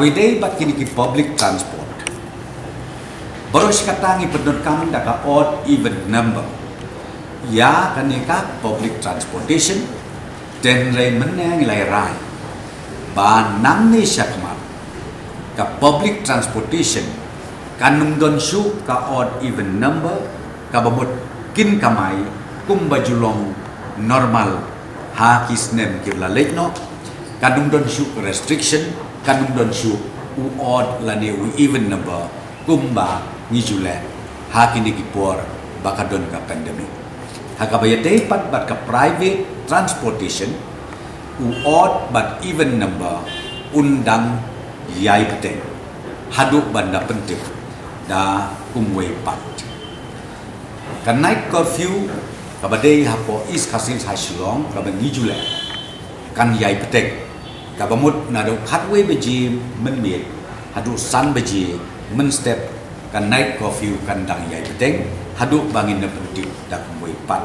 Everyday bat kini ki public transport. Baru sekarang ipedot kami daka odd even number. Ya kaneka public transportation dan ray menang rai. Ba nang ni syakmat ka public transportation kanung don syu ka odd even number ka babot kin kamai kum bajulong normal ha kisnem kibla lekno kanung don syu restriction kanung don syu u odd lani u even number kumba ngijule ha kini kipor bakadon ka pandemic ha kabayate pat bat ka private transportation u odd but even number undang yai penting haduk banda penting da kumwe pat kan night curfew kabadai hapo is kasil hasilong kabangi jule kan yai penting kabamut nado khatwe beji menmiet hadu san beji men step kan night curfew kan dang yai penting haduk bangin na penting da kumwe pat